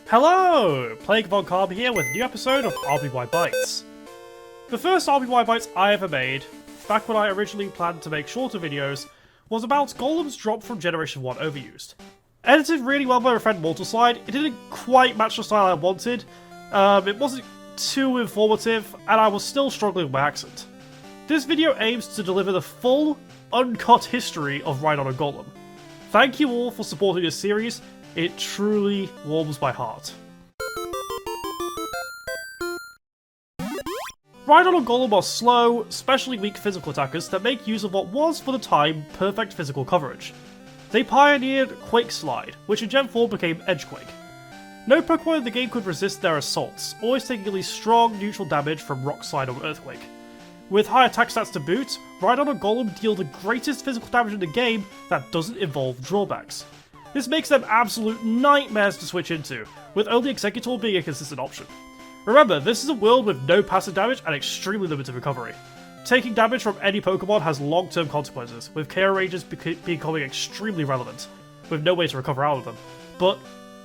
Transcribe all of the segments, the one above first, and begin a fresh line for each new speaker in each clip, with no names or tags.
Hello! Playing Von Carb here with a new episode of RBY Bytes. The first RBY Bytes I ever made, back when I originally planned to make shorter videos, was about Golem's drop from Generation 1 Overused. Edited really well by my friend Mortalslide, it didn't quite match the style I wanted, it wasn't too informative, and I was still struggling with my accent. This video aims to deliver the full, uncut history of Rhydon and Golem. Thank you all for supporting this series. It truly warms my heart. Rhydon and Golem are slow, specially weak physical attackers that make use of what was, for the time, perfect physical coverage. They pioneered Quake Slide, which in Gen 4 became Edgequake. No Pokemon in the game could resist their assaults, always taking at least strong neutral damage from Rock Slide or Earthquake. With high attack stats to boot, Rhydon and Golem deal the greatest physical damage in the game that doesn't involve drawbacks. This makes them absolute nightmares to switch into, with only Executor being a consistent option. Remember, this is a world with no passive damage and extremely limited recovery. Taking damage from any Pokemon has long-term consequences, with KO ranges becoming extremely relevant, with no way to recover out of them. But,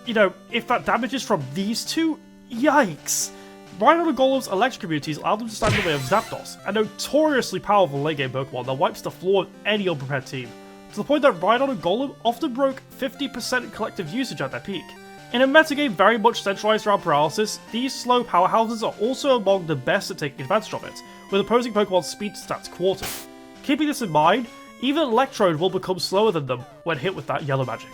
you know, if that damage is from these two, yikes! Rhydon and Golem's electric abilities allow them to stand in the way of Zapdos, a notoriously powerful late-game Pokemon that wipes the floor with any unprepared team, to the point that Rhydon and Golem often broke 50% collective usage at their peak. In a metagame very much centralized around paralysis, these slow powerhouses are also among the best at taking advantage of it, with opposing Pokemon's speed stats quartered. Keeping this in mind, even Electrode will become slower than them when hit with that yellow magic.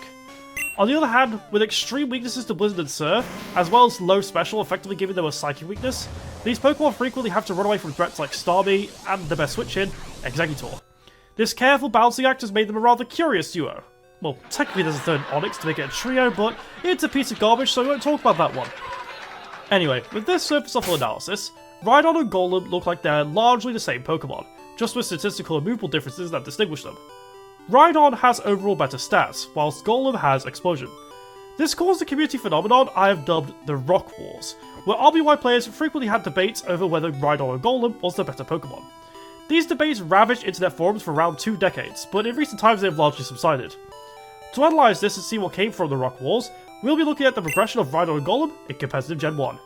On the other hand, with extreme weaknesses to Blizzard and Surf, as well as low special effectively giving them a psychic weakness, these Pokemon frequently have to run away from threats like Starmie and the best switch-in, Executor. This careful balancing act has made them a rather curious duo. Well, technically there's a third Onyx to make it a trio, but it's a piece of garbage, so we won't talk about that one. Anyway, with this surface level analysis, Rhydon and Golem look like they're largely the same Pokemon, just with statistical and movable differences that distinguish them. Rhydon has overall better stats, whilst Golem has Explosion. This caused a community phenomenon I have dubbed the Rock Wars, where RBY players frequently had debates over whether Rhydon and Golem was the better Pokemon. These debates ravaged internet forums for around 2 decades, but in recent times they have largely subsided. To analyse this and see what came from the Rock Wars, we'll be looking at the progression of Rhydon and Golem in competitive Gen 1.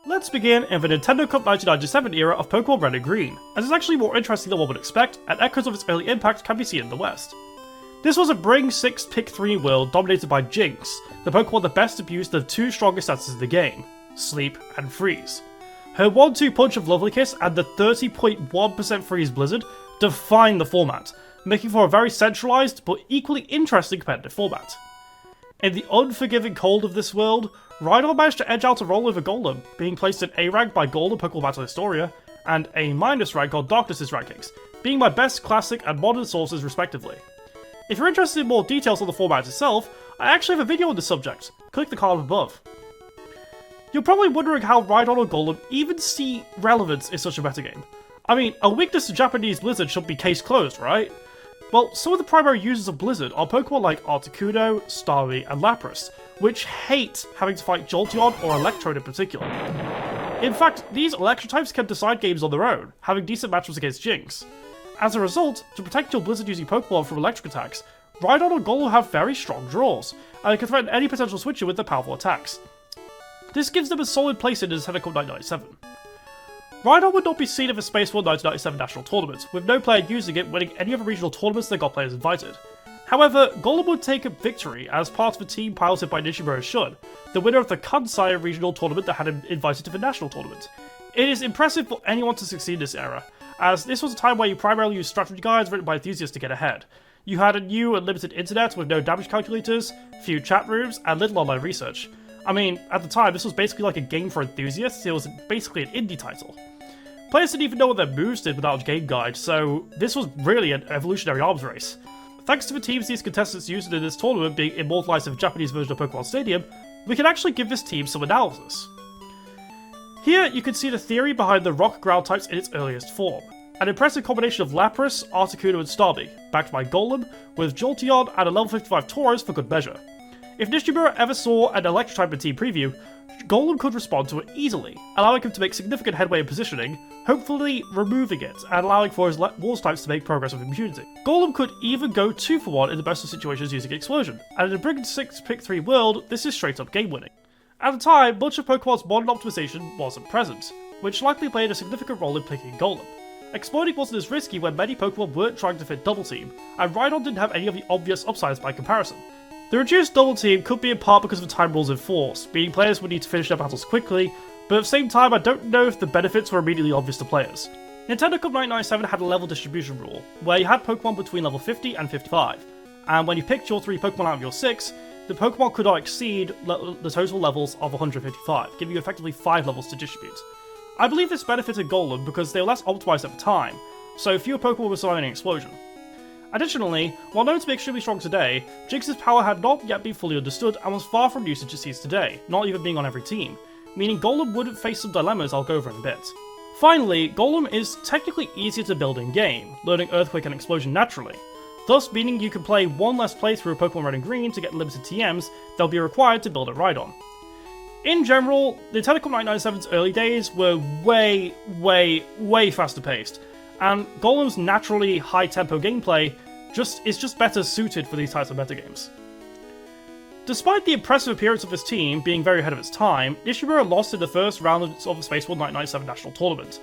Let's begin in the Nintendo Cup 1997 era of Pokemon Red and Green, as it's actually more interesting than one would expect, and echoes of its early impact can be seen in the West. This was a Bring 6 Pick 3 world dominated by Jinx, the Pokemon that best abused the 2 strongest stats in the game, Sleep and Freeze. Her 1-2 punch of Lovely Kiss and the 30.1% Freeze Blizzard define the format, making for a very centralized but equally interesting competitive format. In the unforgiving cold of this world, Rhydon managed to edge out a roll over Golem, being placed in A rank by Golem Pokemon Battle Historia, and A- rank on Darkness's rankings, being my best classic and modern sources respectively. If you're interested in more details on the format itself, I actually have a video on this subject, click the card above. You're probably wondering how Rhydon and Golem even see relevance in such a metagame. I mean, a weakness to Japanese Blizzard should be case closed, right? Well, some of the primary users of Blizzard are Pokemon like Articuno, Starmie, and Lapras, which hate having to fight Jolteon or Electrode in particular. In fact, these Electro types can decide games on their own, having decent matchups against Jinx. As a result, to protect your Blizzard using Pokemon from electric attacks, Rhydon and Golem have very strong draws, and can threaten any potential switcher with their powerful attacks. This gives them a solid place in the Nintendo Cup 1997. Rhydon would not be seen in the Space World 1997 national tournament, with no player using it winning any of the regional tournaments that got players invited. However, Golem would take a victory as part of a team piloted by Nishimura Shun, the winner of the Kansai regional tournament that had him invited to the national tournament. It is impressive for anyone to succeed in this era, as this was a time where you primarily used strategy guides written by enthusiasts to get ahead. You had a new and limited internet with no damage calculators, few chat rooms, and little online research. I mean, at the time, this was basically like a game for enthusiasts, it was basically an indie title. Players didn't even know what their moves did without a game guide, so this was really an evolutionary arms race. Thanks to the teams these contestants used in this tournament being immortalized in the Japanese version of Pokemon Stadium, we can actually give this team some analysis. Here, you can see the theory behind the rock ground types in its earliest form. An impressive combination of Lapras, Articuno and Starmie, backed by Golem, with Jolteon and a level 55 Tauros for good measure. If Nishimura ever saw an Electro-type in Team Preview, Golem could respond to it easily, allowing him to make significant headway in positioning, hopefully removing it, and allowing for his Walls types to make progress with impunity. Golem could even go 2-for-1 in the best of situations using Explosion, and in a Brigand 6 pick 3 world, this is straight up game winning. At the time, much of Pokemon's modern optimization wasn't present, which likely played a significant role in picking Golem. Exploding wasn't as risky when many Pokemon weren't trying to fit Double Team, and Rhydon didn't have any of the obvious upsides by comparison. The reduced Double Team could be in part because of the time rules in force, meaning players would need to finish their battles quickly, but at the same time I don't know if the benefits were immediately obvious to players. Nintendo Cup 1997 had a level distribution rule, where you had Pokemon between level 50 and 55, and when you picked your 3 Pokemon out of your 6, the Pokemon could not exceed the total levels of 155, giving you effectively 5 levels to distribute. I believe this benefited Golem because they were less optimized at the time, so fewer Pokemon were surviving Explosion. Additionally, while known to be extremely strong today, Jynx's power had not yet been fully understood and was far from usage it sees today, not even being on every team, meaning Golem wouldn't face some dilemmas I'll go over in a bit. Finally, Golem is technically easier to build in-game, learning Earthquake and Explosion naturally, thus meaning you can play one less playthrough of Pokemon Red and Green to get limited TMs that will be required to build a Rhydon. In general, Nintendo Cup 1997's early days were way faster paced, and Golem's naturally high-tempo gameplay is just better suited for these types of metagames. Despite the impressive appearance of his team being very ahead of its time, Nishimura lost in the first round of the Space World 1997 National Tournament.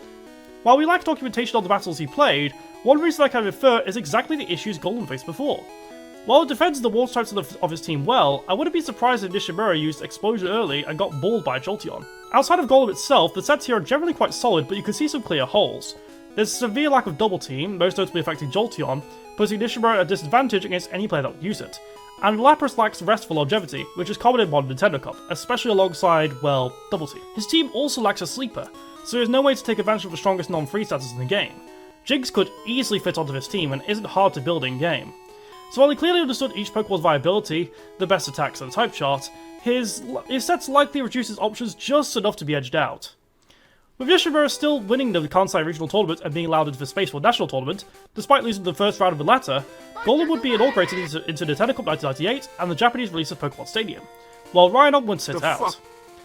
While we lack documentation on the battles he played, one reason I can infer is exactly the issues Golem faced before. While it defends the Water types of his team well, I wouldn't be surprised if Nishimura used Explosion early and got mauled by Jolteon. Outside of Golem itself, the sets here are generally quite solid, but you can see some clear holes. There's a severe lack of Double Team, most notably affecting Jolteon, putting Nishimura at a disadvantage against any player that would use it. And Lapras lacks Restful Longevity, which is common in modern Nintendo Cup, especially alongside, well, Double Team. His team also lacks a Sleeper, so there's no way to take advantage of the strongest non-free status in the game. Jynx could easily fit onto his team and isn't hard to build in-game. So while he clearly understood each Pokemon's viability, the best attacks and the type chart, his sets likely reduce his options just enough to be edged out. With Nishimura still winning the Kansai Regional Tournament and being allowed into the Space World National Tournament, despite losing the first round of the latter, Golem would be inaugurated into Nintendo Cup 1998 and the Japanese release of Pokemon Stadium, while Rhydon would sit out.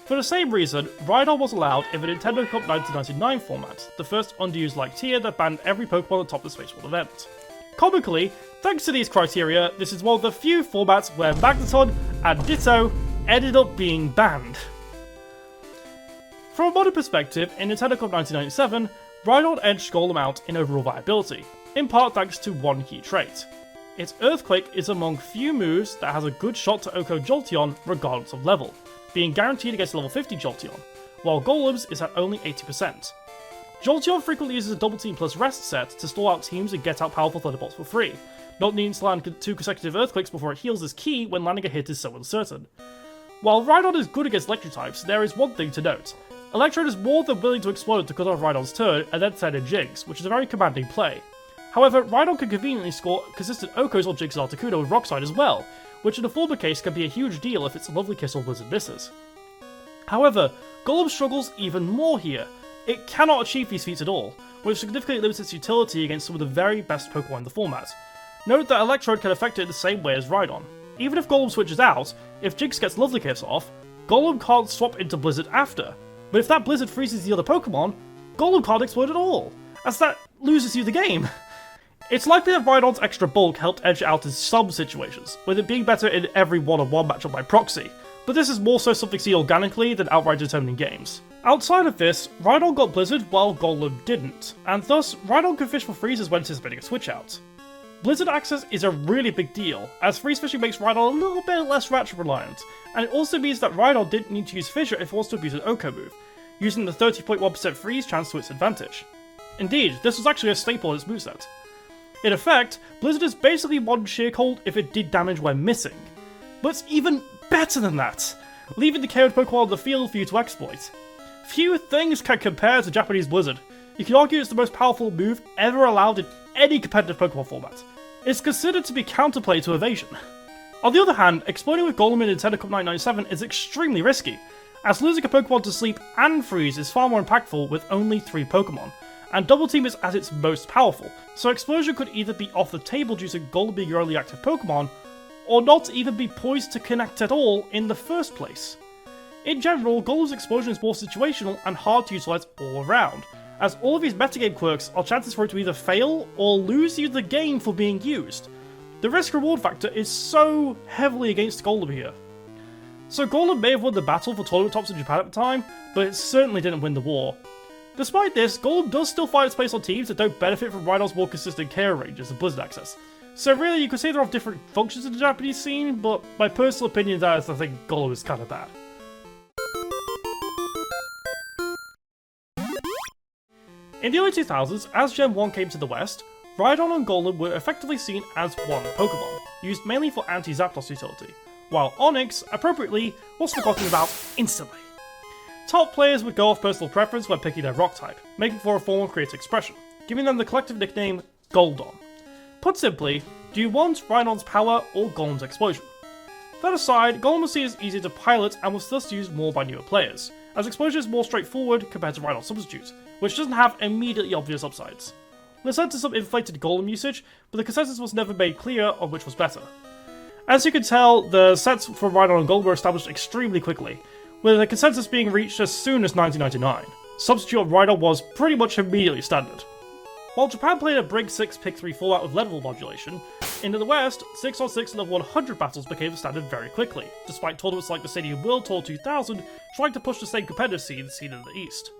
For the same reason, Rhydon was allowed in the Nintendo Cup 1999 format, the first underused-like tier that banned every Pokemon atop the Space World event. Comically, thanks to these criteria, this is one of the few formats where Magneton and Ditto ended up being banned. From a modern perspective, in Nintendo Cup 1997, Rhydon edged Golem out in overall viability, in part thanks to one key trait. Its Earthquake is among few moves that has a good shot to OHKO Jolteon regardless of level, being guaranteed against level 50 Jolteon, while Golem's is at only 80%. Jolteon frequently uses a Double Team plus Rest set to stall out teams and get out powerful Thunderbolts for free. Not needing to land 2 consecutive Earthquakes before it heals is key when landing a hit is so uncertain. While Rhydon is good against Electric types, there is one thing to note. Electrode is more than willing to explode to cut off Rhydon's turn and then send in Jynx, which is a very commanding play. However, Rhydon can conveniently score consistent OHKOs on Jynx and Articuno with Rock Slide as well, which in a former case can be a huge deal if its Lovely Kiss or Blizzard misses. However, Golem struggles even more here. It cannot achieve these feats at all, which significantly limits its utility against some of the very best Pokemon in the format. Note that Electrode can affect it in the same way as Rhydon. Even if Golem switches out, if Jynx gets Lovely Kiss off, Golem can't swap into Blizzard after. But if that Blizzard freezes the other Pokemon, Golem can't explode at all, as that loses you the game. It's likely that Rhydon's extra bulk helped edge out in some situations, with it being better in every one-on-one matchup by proxy, but this is more so something seen organically than outright determining games. Outside of this, Rhydon got Blizzard while Golem didn't, and thus Rhydon can fish for freezes when anticipating a switch out. Blizzard access is a really big deal, as freeze fishing makes Rhydon a little bit less ratchet reliant, and it also means that Rhydon didn't need to use Fissure if it wants to abuse an OHKO move, using the 30.1% freeze chance to its advantage. Indeed, this was actually a staple in its moveset. In effect, Blizzard is basically one Sheer Cold if it did damage when missing. But it's even better than that, leaving the KO'd Pokemon on the field for you to exploit. Few things can compare to Japanese Blizzard. You can argue it's the most powerful move ever allowed in any competitive Pokemon format. It's considered to be counterplay to Evasion. On the other hand, exploding with Golem in Nintendo Cup 1997 is extremely risky, as losing a Pokemon to Sleep and Freeze is far more impactful with only 3 Pokemon, and Double Team is at its most powerful, so Explosion could either be off the table due to Golem being your only active Pokemon, or not even be poised to connect at all in the first place. In general, Golem's explosion is more situational and hard to utilise all around, as all of these metagame quirks are chances for it to either fail or lose you the game for being used. The risk-reward factor is so heavily against Golem here. So Golem may have won the battle for tournament tops in Japan at the time, but it certainly didn't win the war. Despite this, Golem does still find its place on teams that don't benefit from Rhydon's more consistent care ranges and Blizzard access. So really, you could say there are different functions in the Japanese scene, but my personal opinion is I think Golem is kind of bad. In the early 2000s, as Gen 1 came to the West, Rhydon and Golem were effectively seen as one Pokemon, used mainly for anti-Zapdos utility, while Onix, appropriately, was forgotten about instantly. Top players would go off personal preference when picking their rock type, making for a form of creative expression, giving them the collective nickname Goldon. Put simply, do you want Rhydon's power or Golem's explosion? That aside, Golem was seen as easier to pilot and was thus used more by newer players, as explosion is more straightforward compared to Rhydon's substitute, which doesn't have immediately obvious upsides. This led to some inflated Golem usage, but the consensus was never made clear on which was better. As you can tell, the sets for Rhydon and Golem were established extremely quickly, with a consensus being reached as soon as 1999. Substitute of Rhydon was pretty much immediately standard. While Japan played a Brig 6 Pick 3 format with level level modulation, in the West, 6-on-6 level 100 battles became the standard very quickly, despite tournaments like the Stadium World Tour 2000 trying to push the same competitive scene seen in the East.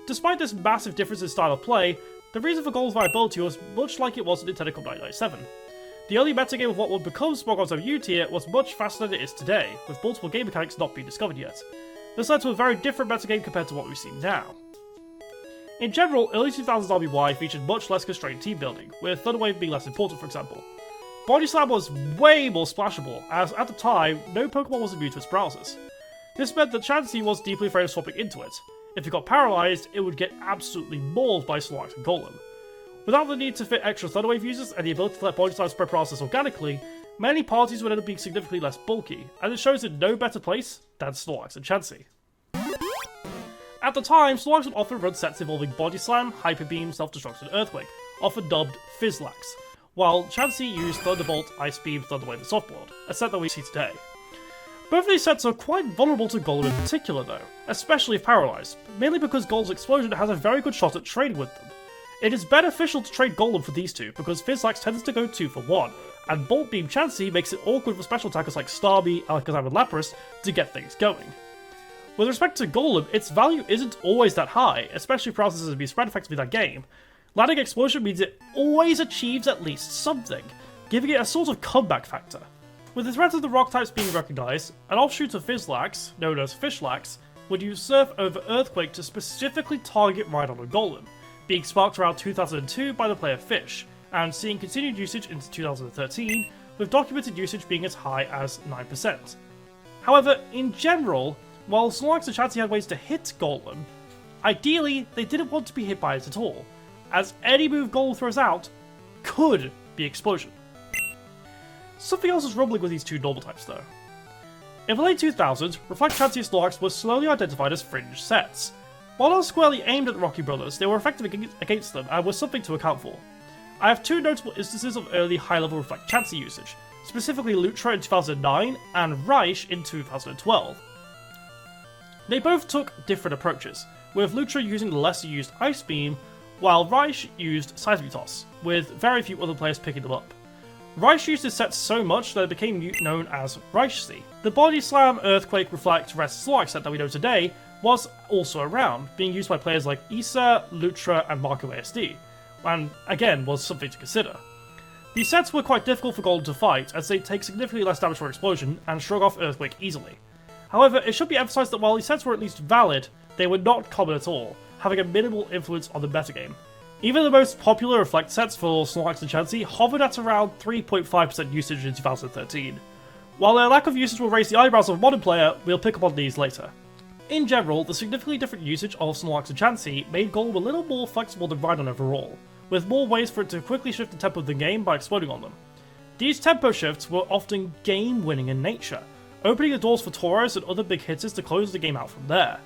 Despite this massive difference in style of play, the reason for Golem's viability was much like it was in Nintendo Cup 1997. The early metagame of what would become Smogon's U tier was much faster than it is today, with multiple game mechanics not being discovered yet. This led to a very different metagame compared to what we see now. In general, early 2000s RBY featured much less constrained team building, with Thunder Wave being less important for example. Body Slam was way more splashable, as at the time, no Pokemon was immune to its paralysis. This meant that Chansey was deeply afraid of swapping into it. If it got paralysed, it would get absolutely mauled by Snorlax and Golem. Without the need to fit extra Thunder Wave users and the ability to let Body Slam spread paralysis organically, many parties would end up being significantly less bulky, and it shows in no better place than Snorlax and Chansey. At the time, Snorlax would often run sets involving Body Slam, Hyper Beam, Self-Destruct and Earthquake, often dubbed Fizzlax, while Chansey used Thunderbolt, Ice Beam, Thunder Wave and Softboard, a set that we see today. Both of these sets are quite vulnerable to Golem in particular though, especially if paralysed, mainly because Golem's explosion has a very good shot at trading with them. It is beneficial to trade Golem for these two because Fizzlax tends to go 2 for 1, and Bolt Beam Chansey makes it awkward for special attackers like Starmie, Alakazam and Lapras to get things going. With respect to Golem, its value isn't always that high, especially if paralysis can be spread effectively that game. Landing Explosion means it always achieves at least something, giving it a sort of comeback factor. With the threat of the rock types being recognised, an offshoot of Fizzlax, known as Fishlax, would use Surf over Earthquake to specifically target Rhydon and Golem, being sparked around 2002 by the player Fish, and seeing continued usage into 2013, with documented usage being as high as 9%. However, in general, while Snorlax and Chansey had ways to hit Golem, ideally they didn't want to be hit by it at all, as any move Golem throws out could be Explosion. Something else is rumbling with these two normal types though. In the late 2000s, Reflect, Chansey and Snorlax were slowly identified as fringe sets. While not squarely aimed at the Rocky Brothers, they were effective against them and were something to account for. I have two notable instances of early high-level Reflect Chansey usage, specifically Lutra in 2009 and Raish in 2012. They both took different approaches, with Lutra using the lesser used Ice Beam, while Raish used Seismic Toss, with very few other players picking them up. Raish used his sets so much that it became known as Raish-C. The Body Slam, Earthquake, Reflect, Rest, Snorlax set that we know today was also around, being used by players like Issa, Lutra and marcoasd, and again was something to consider. These sets were quite difficult for Golem to fight, as they take significantly less damage for Explosion and shrug off Earthquake easily. However, it should be emphasised that while these sets were at least valid, they were not common at all, having a minimal influence on the metagame. Even the most popular Reflect sets for Snorlax and Chansey hovered at around 3.5% usage in 2013. While their lack of usage will raise the eyebrows of a modern player, we'll pick up on these later. In general, the significantly different usage of Snorlax and Chansey made Golem a little more flexible than Rhydon overall, with more ways for it to quickly shift the tempo of the game by exploding on them. These tempo shifts were often game-winning in nature, opening the doors for Tauros and other big hitters to close the game out from there.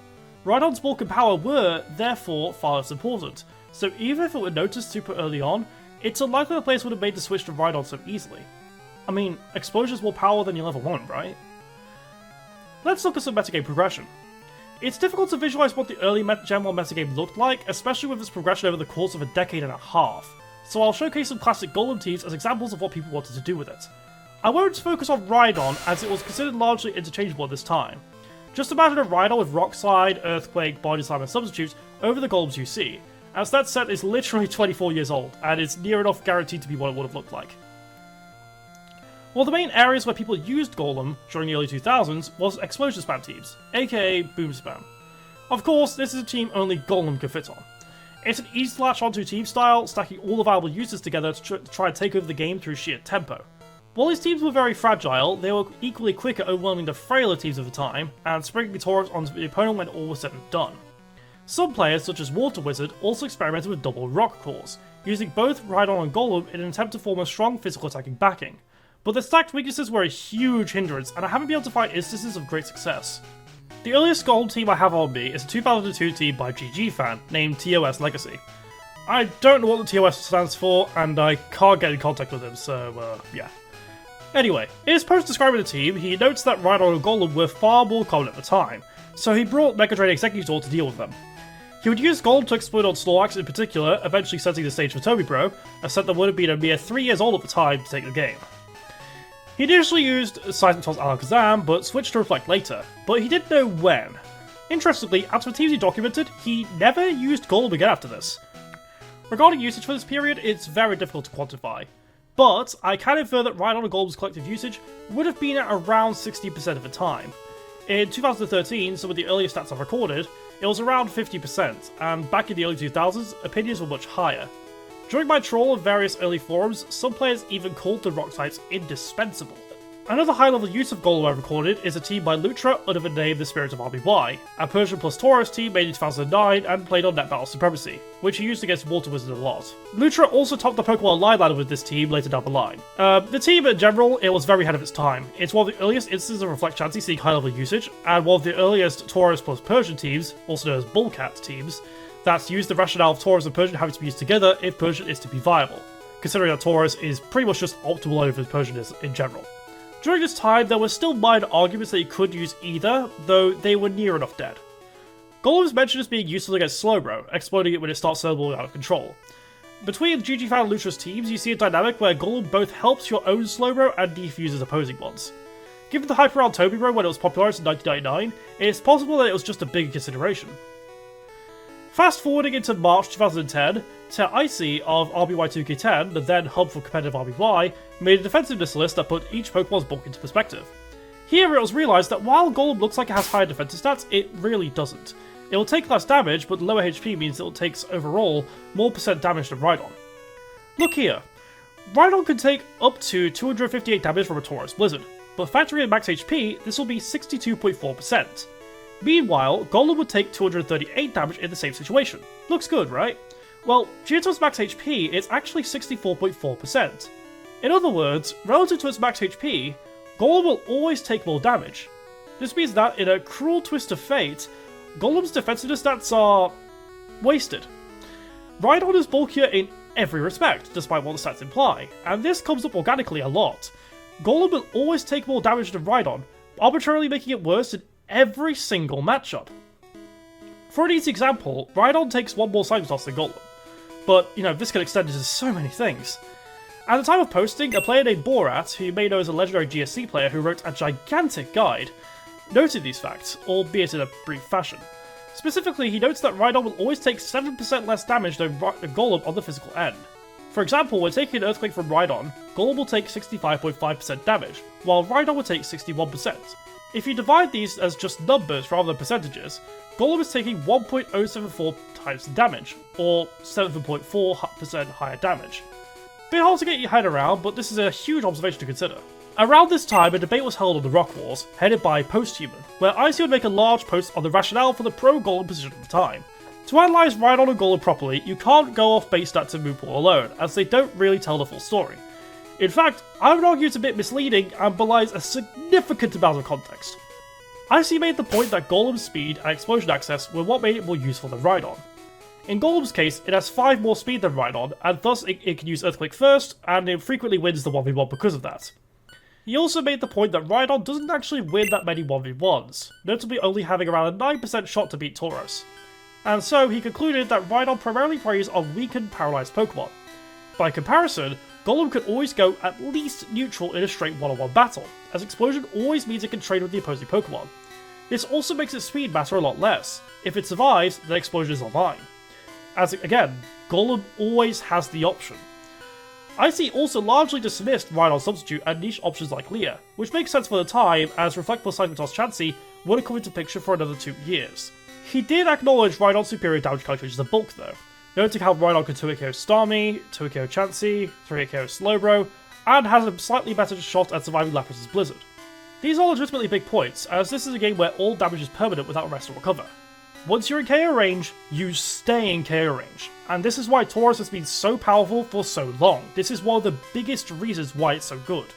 Rhydon's bulk and power were, therefore, far less important, so even if it were noticed super early on, it's unlikely the players would have made the switch to Rhydon so easily. I mean, explosion's more power than your level 1, right? Let's look at some metagame progression. It's difficult to visualize what the early Gen 1 metagame looked like, especially with its progression over the course of a decade and a half, so I'll showcase some classic Golem teams as examples of what people wanted to do with it. I won't focus on Rhydon, as it was considered largely interchangeable at this time. Just imagine a Rhydon with Rock Slide, Earthquake, Body Slam and substitutes over the Golems you see, as that set is literally 24 years old, and it's near enough guaranteed to be what it would have looked like. One of the main areas where people used Golem during the early 2000s was explosion spam teams, aka boom spam. Of course, this is a team only Golem can fit on. It's an easy to latch onto team style, stacking all the viable users together to try and take over the game through sheer tempo. While these teams were very fragile, they were equally quick at overwhelming the frailer teams of the time, and springing torrents onto the opponent when all was said and done. Some players, such as WaterWizard, also experimented with double rock cores, using both Rhydon and Golem in an attempt to form a strong physical attacking backing. But the stacked weaknesses were a huge hindrance, and I haven't been able to find instances of great success. The earliest Golem team I have on me is a 2002 team by GG fan, named TOS Legacy. I don't know what the TOS stands for, and I can't get in contact with him, so yeah. Anyway, in his post describing the team, he notes that Rhydon and Golem were far more common at the time, so he brought Mega Drain Executor to deal with them. He would use Golem to exploit on Snorlax in particular, eventually setting the stage for Toby Bro, a set that would have been a mere 3 years old at the time to take the game. He initially used Seismic Toss Alakazam, but switched to Reflect later, but he didn't know when. Interestingly, as for teams he documented, he never used Golem again after this. Regarding usage for this period, it's very difficult to quantify, but I can infer that Rhydon and Golem's collective usage would have been at around 60% of the time. In 2013, some of the earliest stats I've recorded, it was around 50%, and back in the early 2000s, opinions were much higher. During my trawl of various early forums, some players even called the rock types indispensable. Another high-level use of Golem I've recorded is a team by Lutra under the name The Spirit of RBY, a Persian plus Tauros team made in 2009 and played on Net Battle Supremacy, which he used against WaterWizard a lot. Lutra also topped the Pokemon line ladder with this team later down the line. The team in general, it was very ahead of its time. It's one of the earliest instances of Reflect Chansey seeing high-level usage, and one of the earliest Tauros plus Persian teams, also known as Bullcat teams, that's used the rationale of Tauros and Persian having to be used together if Persian is to be viable, considering that Tauros is pretty much just optimal over Persian in general. During this time, there were still minor arguments that you could use either, though they were near enough dead. Golem is mentioned as being useful against Slowbro, exploding it when it starts snowballing out of control. Between GG Fan and Lutra's teams, you see a dynamic where Golem both helps your own Slowbro and defuses opposing ones. Given the hype around Toby Bro when it was popularized in 1999, it's possible that it was just a bigger consideration. Fast forwarding into March 2010, Ter Icy of RBY 2K10, the then hub for competitive RBY, made a defensiveness list that put each Pokemon's bulk into perspective. Here it was realised that while Golem looks like it has higher defensive stats, it really doesn't. It will take less damage, but lower HP means it takes overall more % damage than Rhydon. Look here, Rhydon can take up to 258 damage from a Tauros Blizzard, but factoring in max HP, this will be 62.4%. Meanwhile, Golem would take 238 damage in the same situation. Looks good, right? Well, due to its max HP, it's actually 64.4%. In other words, relative to its max HP, Golem will always take more damage. This means that, in a cruel twist of fate, Golem's defensiveness stats are wasted. Rhydon is bulkier in every respect, despite what the stats imply, and this comes up organically a lot. Golem will always take more damage than Rhydon, arbitrarily making it worse in every single matchup. For an easy example, Rhydon takes one more Seismic Toss than Golem, but this can extend into so many things. At the time of posting, a player named Borat, who you may know as a legendary GSC player who wrote a gigantic guide, noted these facts, albeit in a brief fashion. Specifically, he notes that Rhydon will always take 7% less damage than Golem on the physical end. For example, when taking an Earthquake from Rhydon, Golem will take 65.5% damage, while Rhydon will take 61%. If you divide these as just numbers rather than percentages, Golem is taking 1.074 times the damage, or 7.4% higher damage. Bit hard to get your head around, but this is a huge observation to consider. Around this time, a debate was held on the Rock Wars, headed by Posthuman, where Icy would make a large post on the rationale for the pro-Golem position at the time. To analyse Rhydon and Golem properly, you can't go off base stats and move pool alone, as they don't really tell the full story. In fact, I would argue it's a bit misleading and belies a significant amount of context. Icy made the point that Golem's speed and explosion access were what made it more useful than Rhydon. In Golem's case, it has 5 more speed than Rhydon, and thus it can use Earthquake first, and it frequently wins the 1v1 because of that. He also made the point that Rhydon doesn't actually win that many 1v1s, notably only having around a 9% shot to beat Tauros. And so he concluded that Rhydon primarily preys on weakened, paralysed Pokemon. By comparison, Golem could always go at least neutral in a straight one-on-one battle, as Explosion always means it can trade with the opposing Pokemon. This also makes its speed matter a lot less. If it survives, then Explosion is online. As again, Golem always has the option. IC also largely dismissed Rhydon Substitute and niche options like Leer, which makes sense for the time, as Reflect plus Seismic Chansey wouldn't come into picture for another 2 years. He did acknowledge Rhydon's superior damage calculations of bulk though, noting how Rhydon could 2-hit KO Starmie, 2-hit KO Chansey, 3-hit KO Slowbro, and has a slightly better shot at surviving Lapras's Blizzard. These are legitimately big points, as this is a game where all damage is permanent without rest or recover. Once you're in KO range, you stay in KO range, and this is why Tauros has been so powerful for so long. This is one of the biggest reasons why it's so good.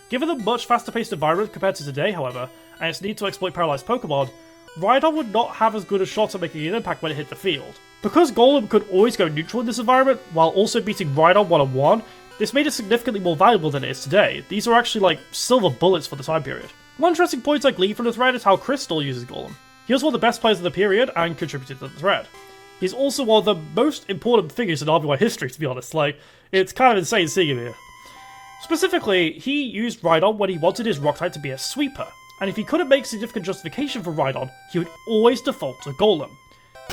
Given the much faster paced environment compared to today, however, and its need to exploit paralysed Pokemon, Rhydon would not have as good a shot at making an impact when it hit the field. Because Golem could always go neutral in this environment, while also beating Rhydon one-on-one, this made it significantly more valuable than it is today. These are actually like silver bullets for the time period. One interesting point I gleaned from the thread is how Crystal uses Golem. He was one of the best players of the period and contributed to the thread. He's also one of the most important figures in RBY history, to be honest. Like, it's kind of insane seeing him here. Specifically, he used Rhydon when he wanted his Rock type to be a sweeper, and if he couldn't make significant justification for Rhydon, he would always default to Golem.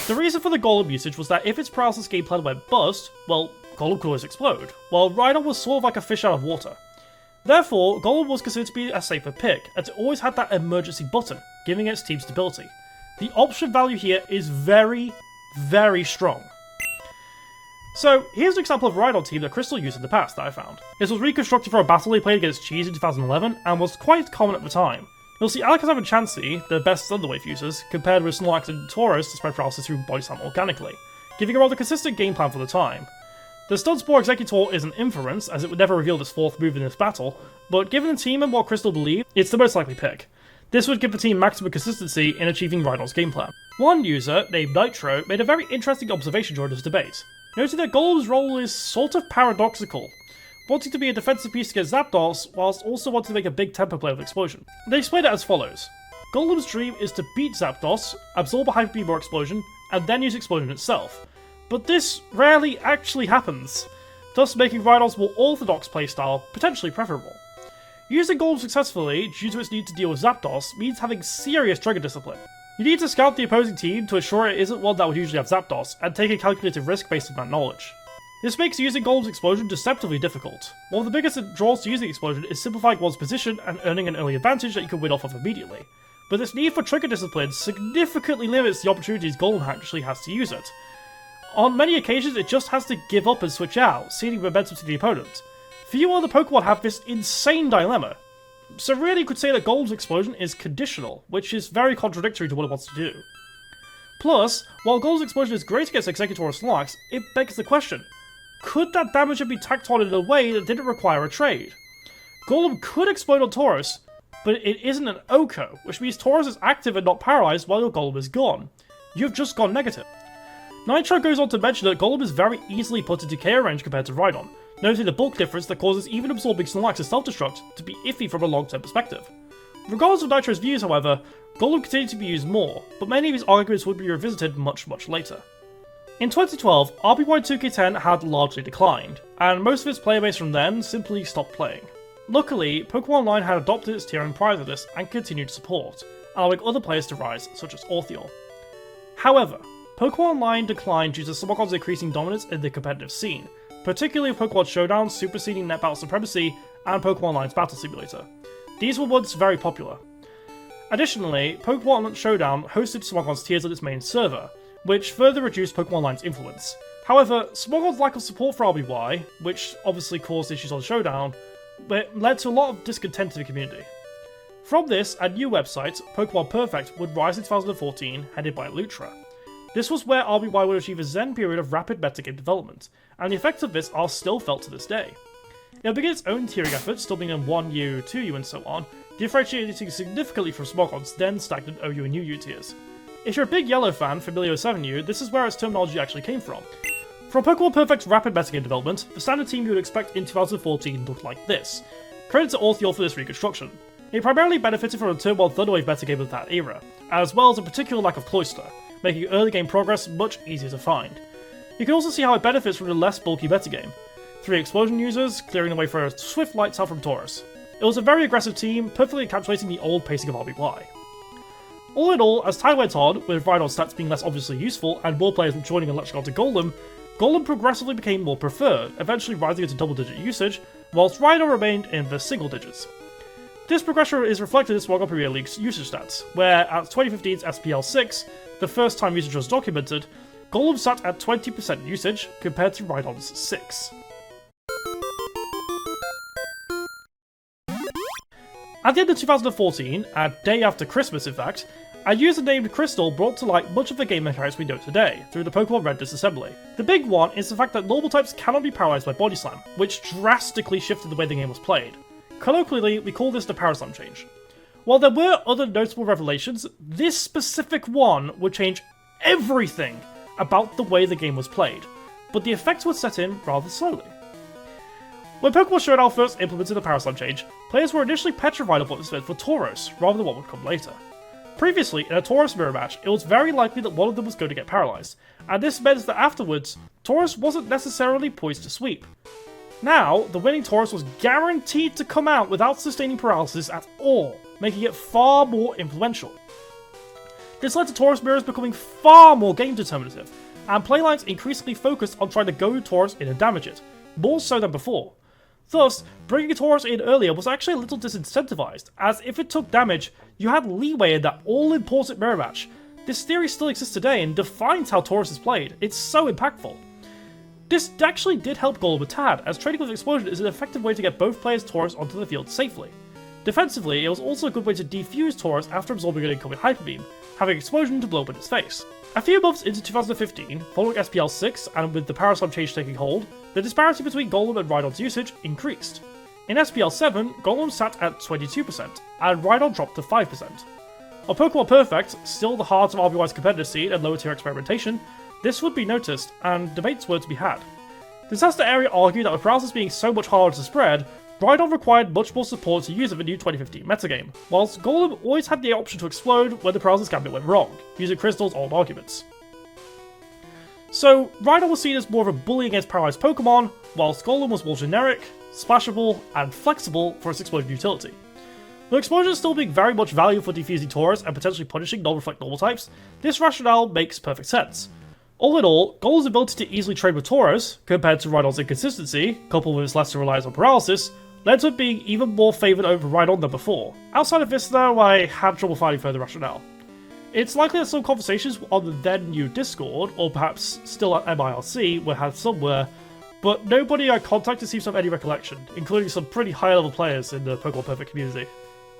The reason for the Golem usage was that if its paralysis game plan went bust, well, Golem could always explode, while Rhydon was sort of like a fish out of water. Therefore, Golem was considered to be a safer pick, as it always had that emergency button, giving its team stability. The option value here is very, very strong. So, here's an example of a Rhydon team that Crystal used in the past that I found. This was reconstructed for a battle he played against Cheese in 2011, and was quite common at the time. You'll see Alakazam and Chansey, the best Thunderwave users, compared with Snorlax and Tauros to spread paralysis through Body Slam organically, giving a rather consistent game plan for the time. The Stunspore Executor is an inference, as it would never reveal this 4th move in this battle, but given the team and what Crystal believed, it's the most likely pick. This would give the team maximum consistency in achieving Rhydon's game plan. One user, named Nitro, made a very interesting observation during this debate, noting that Golem's role is sort of paradoxical, wanting to be a defensive piece against Zapdos, whilst also wanting to make a big tempo play with Explosion. They explained it as follows. Golem's dream is to beat Zapdos, absorb a Hyper Beam or Explosion, and then use Explosion itself. But this rarely actually happens, thus making Rhydon's more orthodox playstyle potentially preferable. Using Golem successfully, due to its need to deal with Zapdos, means having serious trigger discipline. You need to scout the opposing team to ensure it isn't one that would usually have Zapdos, and take a calculated risk based on that knowledge. This makes using Golem's Explosion deceptively difficult. One of the biggest draws to using Explosion is simplifying one's position and earning an early advantage that you can win off of immediately. But this need for trigger discipline significantly limits the opportunities Golem actually has to use it. On many occasions, it just has to give up and switch out, ceding momentum to the opponent. Few other Pokemon have this insane dilemma. So really you could say that Golem's Explosion is conditional, which is very contradictory to what it wants to do. Plus, while Golem's Explosion is great against Executor or Snorlax, it begs the question, could that damage be tacked on in a way that didn't require a trade? Golem could explode on Tauros, but it isn't an OHKO, which means Tauros is active and not paralyzed while your Golem is gone. You've just gone negative. Nitro goes on to mention that Golem is very easily put into KO range compared to Rhydon, noting the bulk difference that causes even absorbing Snorlax's self-destruct to be iffy from a long-term perspective. Regardless of Nitro's views, however, Golem continued to be used more, but many of his arguments would be revisited much later. In 2012, RBY 2K10 had largely declined, and most of its player base from then simply stopped playing. Luckily, Pokemon Online had adopted its tiering prior to this and continued to support, allowing other players to rise, such as Ortheore. However, Pokemon Online declined due to Smogon's increasing dominance in the competitive scene, particularly Pokemon Showdown superseding Net Battle Supremacy and Pokemon Online's Battle Simulator. These were once very popular. Additionally, Pokemon Showdown hosted Smogon's tiers on its main server, which further reduced Pokemon Online's influence. However, Smogon's lack of support for RBY, which obviously caused issues on Showdown, led to a lot of discontent in the community. From this, a new website, Pokemon Perfect, would rise in 2014, headed by Lutra. This was where RBY would achieve a zen period of rapid metagame development, and the effects of this are still felt to this day. It would begin its own tiering efforts, still being in 1U, 2U and so on, differentiating significantly from Smogon's then stagnant OU and UU tiers. If you're a big Yellow fan, familiar with 7U, this is where its terminology actually came from. From Pokemon Perfect's rapid metagame development, the standard team you would expect in 2014 looked like this. Credit to Ortheore for this reconstruction. It primarily benefited from a Turn 1 Thunderwave metagame of that era, as well as a particular lack of Cloister, making early game progress much easier to find. You can also see how it benefits from the less bulky metagame. 3 explosion users, clearing the way for a swift lights out from Taurus. It was a very aggressive team, perfectly encapsulating the old pacing of RBY. All in all, as time went on, with Rhydon's stats being less obviously useful and more players joining Electric to Golem, Golem progressively became more preferred, eventually rising into double-digit usage, whilst Rhydon remained in the single digits. This progression is reflected in Smogon Premier League's usage stats, where at 2015's SPL 6, the first time usage was documented, Golem sat at 20% usage compared to Rhydon's 6. At the end of 2014, a day after Christmas in fact, a user named Crystal brought to light much of the game mechanics we know today, through the Pokemon Red disassembly. The big one is the fact that normal types cannot be paralysed by Body Slam, which drastically shifted the way the game was played. Colloquially, we call this the Paraslam change. While there were other notable revelations, this specific one would change everything about the way the game was played, but the effects would set in rather slowly. When Pokemon Showdown first implemented the Paraslam change, players were initially petrified of what this meant for Tauros, rather than what would come later. Previously, in a Tauros mirror match, it was very likely that one of them was going to get paralysed, and this meant that afterwards, Tauros wasn't necessarily poised to sweep. Now, the winning Tauros was guaranteed to come out without sustaining paralysis at all, making it far more influential. This led to Tauros mirrors becoming far more game determinative, and playlines increasingly focused on trying to go Tauros in and damage it, more so than before. Thus, bringing a Tauros in earlier was actually a little disincentivized, as if it took damage, you had leeway in that all-important mirror match. This theory still exists today and defines how Tauros is played. It's so impactful. This actually did help Golem a tad, as trading with Explosion is an effective way to get both players' Tauros onto the field safely. Defensively, it was also a good way to defuse Tauros after absorbing an incoming Hyper Beam, having Explosion to blow up in its face. A few months into 2015, following SPL 6 and with the Paraslam change taking hold, the disparity between Golem and Rhydon's usage increased. In SPL 7, Golem sat at 22%, and Rhydon dropped to 5%. On Pokemon Perfect, still the heart of RBY's competitive scene and lower tier experimentation, this would be noticed, and debates were to be had. Disaster Area argued that with paralysis being so much harder to spread, Rhydon required much more support to use of a new 2015 metagame, whilst Golem always had the option to explode when the paralysis gambit went wrong, using Crystal's old arguments. So, Rhydon was seen as more of a bully against paralysed Pokemon, whilst Golem was more generic, splashable, and flexible for its explosion utility. With Explosion still being very much valued for defusing Tauros and potentially punishing non-reflect normal types, this rationale makes perfect sense. All in all, Golem's ability to easily trade with Tauros, compared to Rhydon's inconsistency, coupled with its lesser reliance on paralysis, led to it being even more favoured over Rhydon than before. Outside of this though, I had trouble finding further rationale. It's likely that some conversations on the then new Discord, or perhaps still at MIRC, were had somewhere, but nobody I contacted seems to have any recollection, including some pretty high-level players in the Pokemon Perfect community.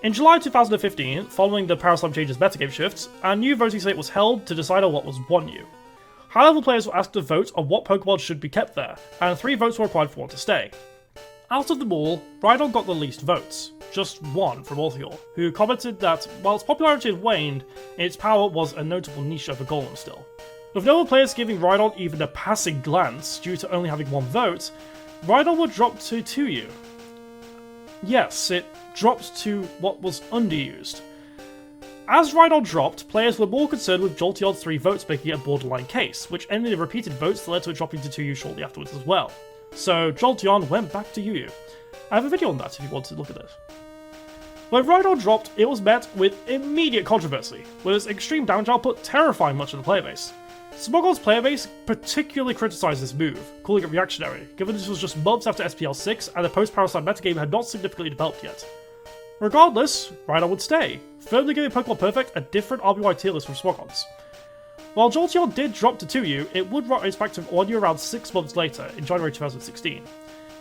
In July 2015, following the Paraslam change's metagame shifts, a new voting slate was held to decide on what was 1U. High-level players were asked to vote on what Pokemon should be kept there, and 3 votes were required for one to stay. Out of them all, Rhydon got the least votes, just 1 from Ortheore, who commented that while its popularity had waned, its power was a notable niche over Golem still. With no one players giving Rhydon even a passing glance due to only having 1 vote, Rhydon would drop to 2U. Yes, it dropped to what was underused. As Rhydon dropped, players were more concerned with Jolteon's 3 votes making it a borderline case, which ended in repeated votes that led to it dropping to 2U shortly afterwards as well. So Jolteon went back to UU. I have a video on that if you want to look at it. When Rhydon dropped, it was met with immediate controversy, with its extreme damage output terrifying much of the player base. Smogon's player base particularly criticised this move, calling it reactionary, given this was just months after SPL 6 and the post-Paraslam metagame had not significantly developed yet. Regardless, Rhydon would stay, firmly giving Pokemon Perfect a different RBY tier list from Smogon's. While Jolteon did drop to 2U, it would rise back to 1U around 6 months later, in January 2016.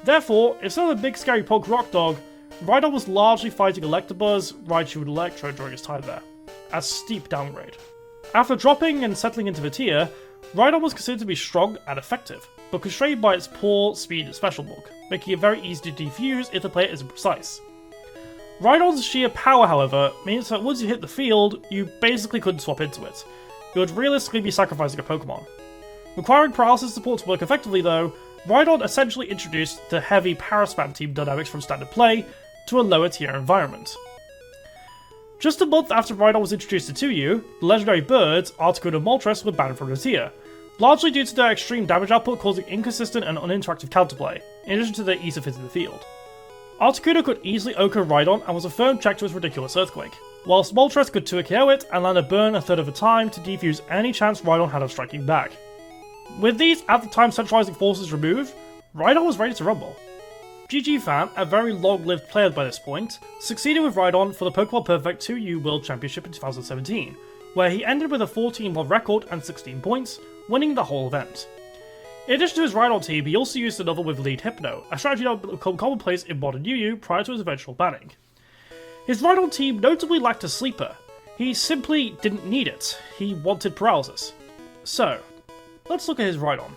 Therefore, instead of the big scary punk rock dog, Rhydon was largely fighting Electabuzz, Raichu, and Electro during his time there. A steep downgrade. After dropping and settling into the tier, Rhydon was considered to be strong and effective, but constrained by its poor speed and special bulk, making it very easy to defuse if the player isn't precise. Rhydon's sheer power, however, means that once you hit the field, you basically couldn't swap into it. You would realistically be sacrificing a Pokemon. Requiring paralysis support to work effectively though, Rhydon essentially introduced the heavy Paraspam team dynamics from standard play, to a lower tier environment. Just a month after Rhydon was introduced to 2U, the legendary birds, Articuno and Moltres, were banned from the tier, largely due to their extreme damage output causing inconsistent and uninteractive counterplay, in addition to their ease of hitting the field. Articuno could easily Oko Rhydon and was a firm check to its ridiculous Earthquake, whilst Moltres could 2-KO it and land a burn a third of the time to defuse any chance Rhydon had of striking back. With these at the time centralizing forces removed, Rhydon was ready to rumble. GG Fan, a very long-lived player by this point, succeeded with Rhydon for the Pokemon Perfect 2U World Championship in 2017, where he ended with a 14 world record and 16 points, winning the whole event. In addition to his Rhydon team, he also used another with Lead Hypno, a strategy that would become commonplace in modern UU prior to his eventual banning. His Rhydon team notably lacked a sleeper. He simply didn't need it. He wanted paralysis. So, let's look at his Rhydon.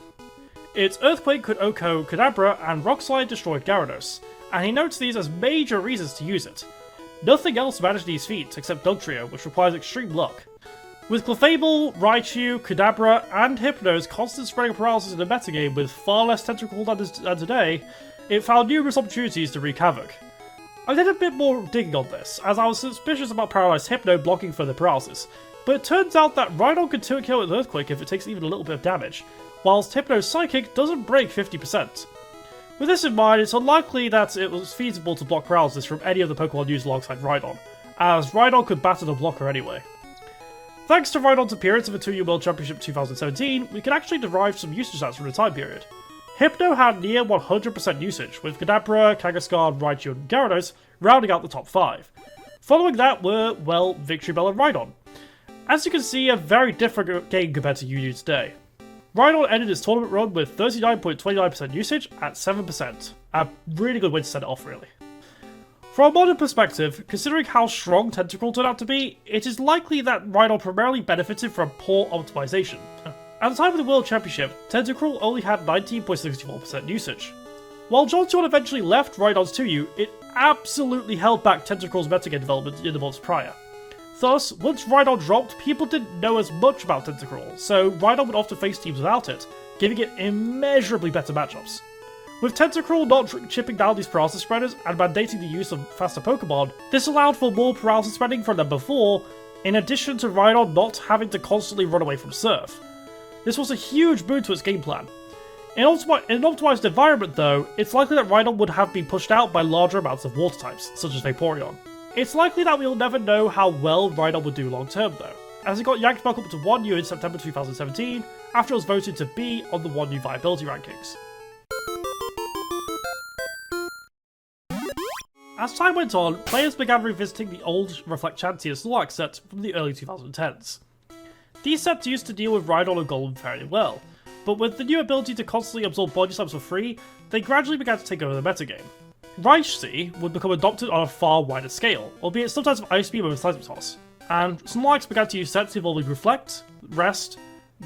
Its Earthquake could Oko Kadabra and Rock Slide destroyed Gyarados, and he notes these as major reasons to use it. Nothing else managed these feats except Dugtrio, which requires extreme luck. With Clefable, Raichu, Kadabra, and Hypno's constant spreading of paralysis in the metagame with far less tentacle than today, it found numerous opportunities to wreak havoc. I did a bit more digging on this, as I was suspicious about Paralyzed Hypno blocking further paralysis, but it turns out that Rhydon can 2-KO with Earthquake if it takes even a little bit of damage, whilst Hypno's Psychic doesn't break 50%. With this in mind, it's unlikely that it was feasible to block paralysis from any of the Pokemon used alongside Rhydon, as Rhydon could batter the blocker anyway. Thanks to Rhydon's appearance in the 2U World Championship 2017, we can actually derive some usage stats from the time period. Hypno had near 100% usage, with Kadabra, Kangaskhan, Raichu and Gyarados rounding out the top 5. Following that were, well, Victreebel and Rhydon. As you can see, a very different game compared to UU today. Rhydon ended its tournament run with 39.29% usage at 7%. A really good way to set it off, really. From a modern perspective, considering how strong Tentacruel turned out to be, it is likely that Rhydon primarily benefited from poor optimization. At the time of the World Championship, Tentacruel only had 19.64% usage. While Johnson eventually left Rhydon's 2U, it absolutely held back Tentacruel's metagame development in the months prior. Thus, once Rhydon dropped, people didn't know as much about Tentacruel, so Rhydon would often face teams without it, giving it immeasurably better matchups. With Tentacruel not chipping down these paralysis spreaders and mandating the use of faster Pokemon, this allowed for more paralysis spreading from them before, in addition to Rhydon not having to constantly run away from Surf. This was a huge boon to its game plan. In an optimized environment though, it's likely that Rhydon would have been pushed out by larger amounts of water types, such as Vaporeon. It's likely that we'll never know how well Rhydon would do long term though, as it got yanked back up to 1U in September 2017, after it was voted to B on the 1U viability rankings. As time went on, players began revisiting the old Reflect Chansey and Snorlax sets from the early 2010s. These sets used to deal with Rhydon and Golem fairly well, but with the new ability to constantly absorb body slams for free, they gradually began to take over the metagame. Raichu would become adopted on a far wider scale, albeit sometimes with Ice Beam and Seismic Toss, and Snorlax began to use sets involving Reflect, Rest,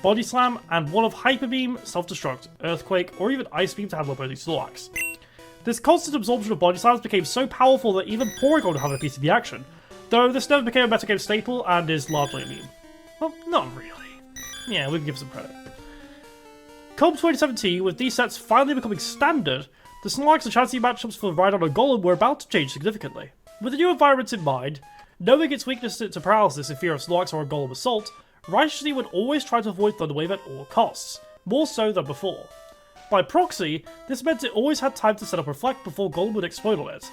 Body Slam, and one of Hyper Beam, Self-Destruct, Earthquake, or even Ice Beam to handle opposing Snorlax. This constant absorption of body slams became so powerful that even Porygon would have a piece of the action, though this never became a metagame staple and is largely immune. Well, not really. Yeah, we can give some credit. Come 2017, with these sets finally becoming standard, the Snorlax and Chansey matchups for Rhydon and Golem were about to change significantly. With the new environments in mind, knowing its weakness to paralysis in fear of Snorlax or a Golem assault, Raichu would always try to avoid Thunder Wave at all costs, more so than before. By proxy, this meant it always had time to set up Reflect before Golem would explode on it.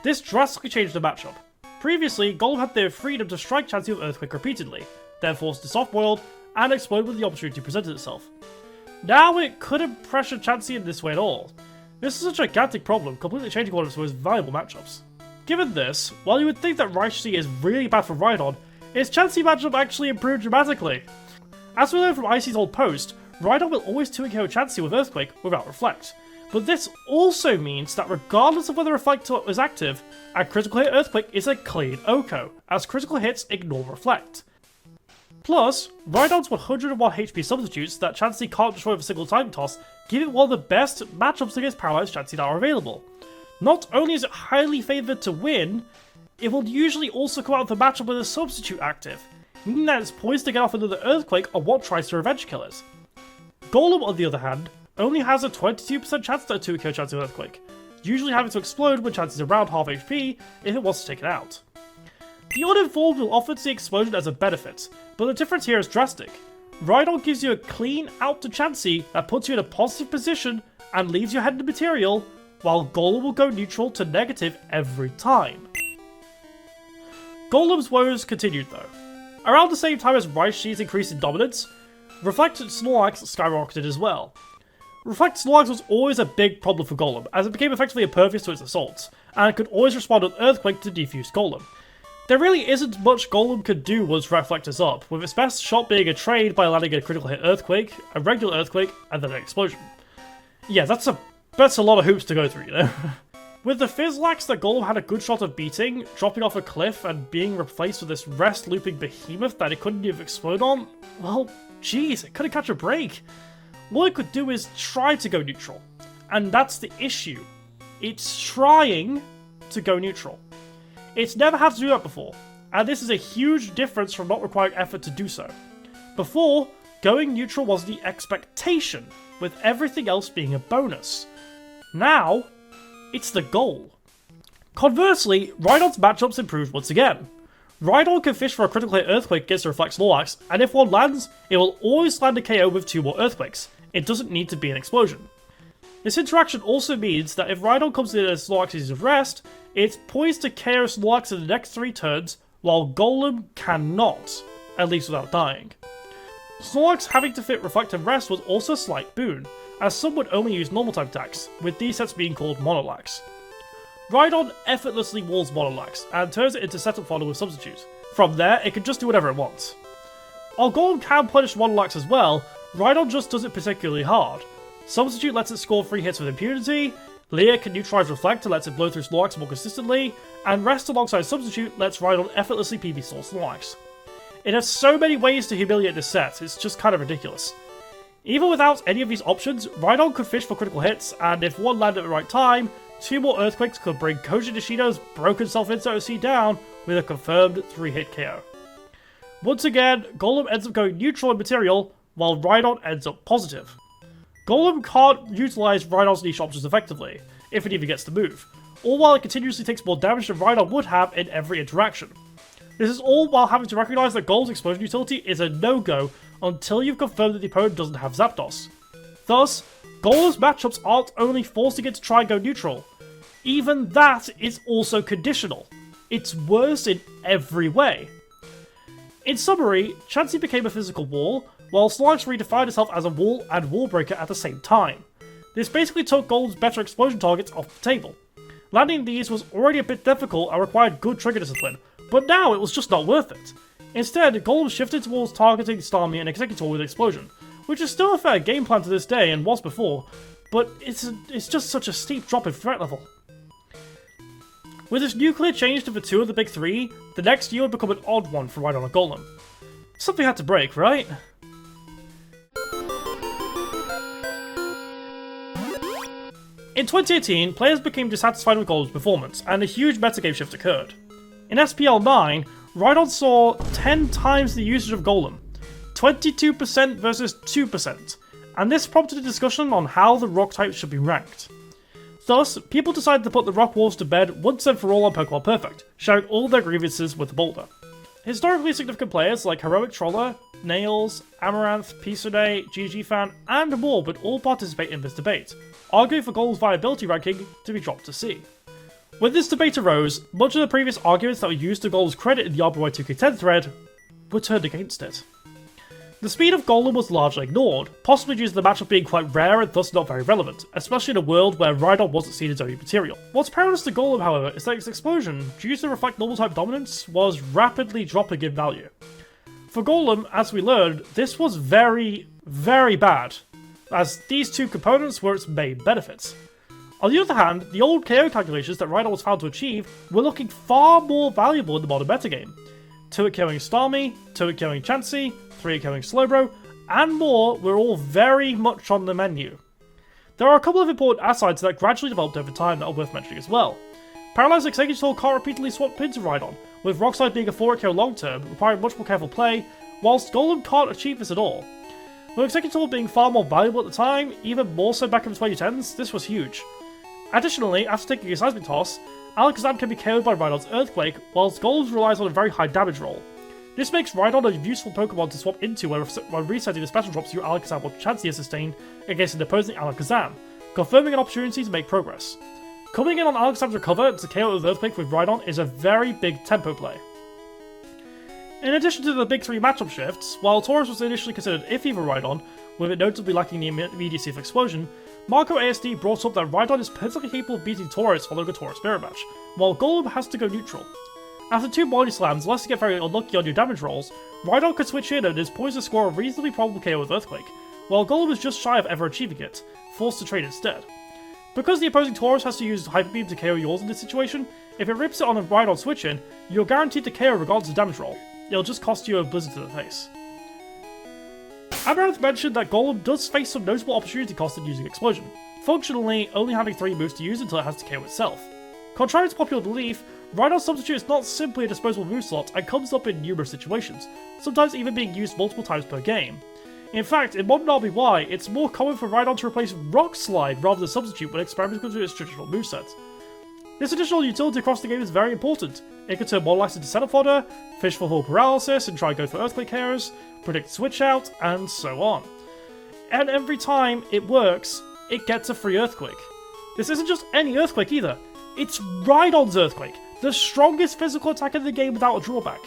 This drastically changed the matchup. Previously, Golem had the freedom to strike Chansey with Earthquake repeatedly, then force it soft-boiled, and explode when the opportunity presented itself. Now it couldn't pressure Chansey in this way at all. This is a gigantic problem, completely changing one of its most valuable matchups. Given this, while you would think that Raichu is really bad for Rhydon, its Chansey matchup actually improved dramatically. As we learned from Icy's old post, Rhydon will always 2-KO Chansey with Earthquake without Reflect. But this also means that regardless of whether Reflect is active, a critical hit Earthquake is a clean Oko, as critical hits ignore Reflect. Plus, Rhydon's 101 HP substitutes that Chansey can't destroy with a single time toss give it one of the best matchups against Paralyzed Chansey that are available. Not only is it highly favoured to win, it will usually also come out of the matchup with a substitute active, meaning that it's poised to get off another Earthquake on what tries to revenge kill it. Golem, on the other hand, only has a 22% chance to 2-KO Chansey with Earthquake, usually having to explode when chances around half HP if it wants to take it out. The uninformed will often see explosion as a benefit, but the difference here is drastic. Rhydon gives you a clean out to Chansey that puts you in a positive position and leaves your head in the material, while Golem will go neutral to negative every time. Golem's woes continued though. Around the same time as Rhydon's increased in dominance, Reflect Snorlax skyrocketed as well. Reflect Snorlax was always a big problem for Golem, as it became effectively impervious to its assaults, and could always respond with Earthquake to defuse Golem. There really isn't much Golem could do once Reflect is up, with its best shot being a trade by landing a critical hit Earthquake, a regular Earthquake, and then an explosion. Yeah, that's a lot of hoops to go through, you know? With the Fizzlax that Golem had a good shot of beating, dropping off a cliff and being replaced with this rest-looping behemoth that it couldn't even explode on, well, jeez, it couldn't catch a break. What it could do is try to go neutral, and that's the issue. It's trying to go neutral. It's never had to do that before, and this is a huge difference from not requiring effort to do so. Before, going neutral was the expectation, with everything else being a bonus. Now, it's the goal. Conversely, Rhydon's matchups improved once again. Rhydon can fish for a critical hit Earthquake against the Reflect Snorlax, and if one lands, it will always land a KO with 2 more Earthquakes. It doesn't need to be an explosion. This interaction also means that if Rhydon comes in as Snorlax uses rest, it's poised to KO Snorlax in the next 3 turns, while Golem cannot, at least without dying. Snorlax having to fit Reflect and Rest was also a slight boon, as some would only use normal type attacks, with these sets being called Monolax. Rhydon effortlessly walls Monolax, and turns it into setup fodder with Substitute. From there, it can just do whatever it wants. While Golem can punish Monolax as well, Rhydon just does it particularly hard. Substitute lets it score 3 hits with impunity, Leer can neutralize Reflect and lets it blow through Snorlax more consistently, and Rest alongside Substitute lets Rhydon effortlessly PB stall Snorlax. It has so many ways to humiliate this set, it's just kind of ridiculous. Even without any of these options, Rhydon could fish for critical hits, and if one landed at the right time, 2 more Earthquakes could bring Koji Nishido's broken self-insert OC down with a confirmed 3-hit KO. Once again, Golem ends up going neutral in material, while Rhydon ends up positive. Golem can't utilize Rhydon's niche options effectively, if it even gets to move, all while it continuously takes more damage than Rhydon would have in every interaction. This is all while having to recognize that Golem's explosion utility is a no-go until you've confirmed that the opponent doesn't have Zapdos. Thus, Golem's matchups aren't only forcing it to try and go neutral, even that is also conditional. It's worse in every way. In summary, Chansey became a physical wall, while Snorlax redefined itself as a wall and wall breaker at the same time. This basically took Golem's better explosion targets off the table. Landing these was already a bit difficult and required good trigger discipline, but now it was just not worth it. Instead, Golem shifted towards targeting Starmie and Exeggutor with Explosion, which is still a fair game plan to this day and was before, but it's just such a steep drop in threat level. With this nuclear change to the 2 of the big 3, the next year would become an odd one for Rhydon and Golem. Something had to break, right? In 2018, players became dissatisfied with Golem's performance, and a huge metagame shift occurred. In SPL 9, Rhydon saw 10 times the usage of Golem, 22% versus 2%, and this prompted a discussion on how the rock types should be ranked. Thus, people decided to put the rock wolves to bed once and for all on Pokemon Perfect, sharing all their grievances with the boulder. Historically significant players like Heroic Troller, Nails, Amaranth, Pisune, GGFan, and more would all participate in this debate, arguing for Golem's viability ranking to be dropped to C. When this debate arose, much of the previous arguments that were used to Golem's credit in the RBY 2K10 thread were turned against it. The speed of Golem was largely ignored, possibly due to the matchup being quite rare and thus not very relevant, especially in a world where Rhydon wasn't seen as only material. What's perilous to Golem, however, is that its explosion, due to reflect normal type dominance, was rapidly dropping in value. For Golem, as we learned, this was very, very bad, as these 2 components were its main benefits. On the other hand, the old KO calculations that Rhydon was found to achieve were looking far more valuable in the modern metagame. 2-hit KOing Starmie, 2-hit KOing Chansey, 3-hit KOing Slowbro, and more were all very much on the menu. There are a couple of important asides that gradually developed over time that are worth mentioning as well. Paralyzed Exeggutor can't repeatedly swap into Rhydon, with Rockslide being a 4-hit KO long term, requiring much more careful play, whilst Golem can't achieve this at all. With Exeggutor being far more valuable at the time, even more so back in the 2010s, this was huge. Additionally, after taking a seismic toss, Alakazam can be KO'd by Rhydon's Earthquake, whilst Golem relies on a very high damage roll. This makes Rhydon a useful Pokemon to swap into when resetting the special drops your Alakazam or Chansey has sustained against an opposing Alakazam, confirming an opportunity to make progress. Coming in on Alakazam's recover to KO with Earthquake with Rhydon is a very big tempo play. In addition to the big 3 matchup shifts, while Tauros was initially considered iffy for Rhydon, with it notably lacking the immediacy of Explosion, marcoasd brought up that Rhydon is perfectly capable of beating Tauros following a Tauros Spirit match, while Golem has to go neutral. After 2 body slams, unless you get very unlucky on your damage rolls, Rhydon could switch in and is poised to score a reasonably probable KO with Earthquake, while Golem is just shy of ever achieving it, forced to trade instead. Because the opposing Tauros has to use Hyper Beam to KO yours in this situation, if it rips it on a Rhydon switch in, you're guaranteed to KO regardless of damage roll. It'll just cost you a blizzard to the face. Amaranth mentioned that Golem does face some notable opportunity cost in using Explosion, functionally only having 3 moves to use until it has to KO itself. Contrary to popular belief, Rhydon's Substitute is not simply a disposable move slot and comes up in numerous situations, sometimes even being used multiple times per game. In fact, in modern RBY, it's more common for Rhydon to replace Rock Slide rather than Substitute when experimenting with its traditional moveset. This additional utility across the game is very important. It can turn Monolites into Setup Fodder, fish for full paralysis and try and go for Earthquake KOs, predict Switch Out, and so on. And every time it works, it gets a free Earthquake. This isn't just any Earthquake either, it's Rhydon's Earthquake, the strongest physical attack in the game without a drawback.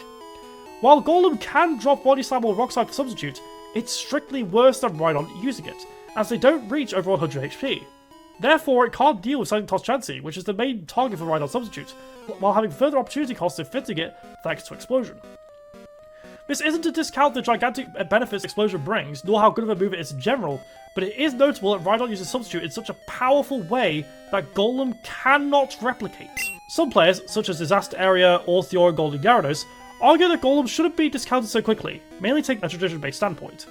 While Golem can drop Body Slam or Rock Slide for Substitute, it's strictly worse than Rhydon using it, as they don't reach over 100 HP. Therefore, it can't deal with Seismic Toss Chansey, which is the main target for Rhydon Substitute, while having further opportunity costs of fitting it thanks to Explosion. This isn't to discount the gigantic benefits Explosion brings, nor how good of a move it is in general, but it is notable that Rhydon uses Substitute in such a powerful way that Golem cannot replicate. Some players, such as Disaster Area, Ortheore, and Golden Gyarados, argue that Golem shouldn't be discounted so quickly, mainly taking a tradition-based standpoint.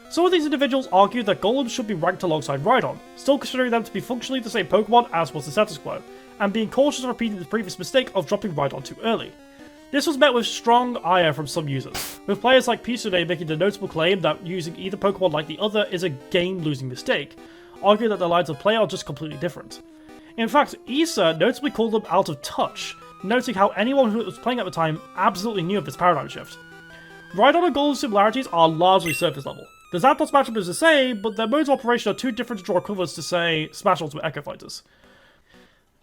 Some of these individuals argue that Golem should be ranked alongside Rhydon, still considering them to be functionally the same Pokemon as was the status quo, and being cautious of repeating the previous mistake of dropping Rhydon too early. This was met with strong ire from some users, with players like Pisune making the notable claim that using either Pokemon like the other is a game-losing mistake, arguing that their lines of play are just completely different. In fact, Issa notably called them out of touch, noting how anyone who was playing at the time absolutely knew of this paradigm shift. Rhydon and Golem's similarities are largely surface level. The Zapdos matchup is the same, but their modes of operation are too different to draw equivalents to, say, Smash Ultimate Echo Fighters.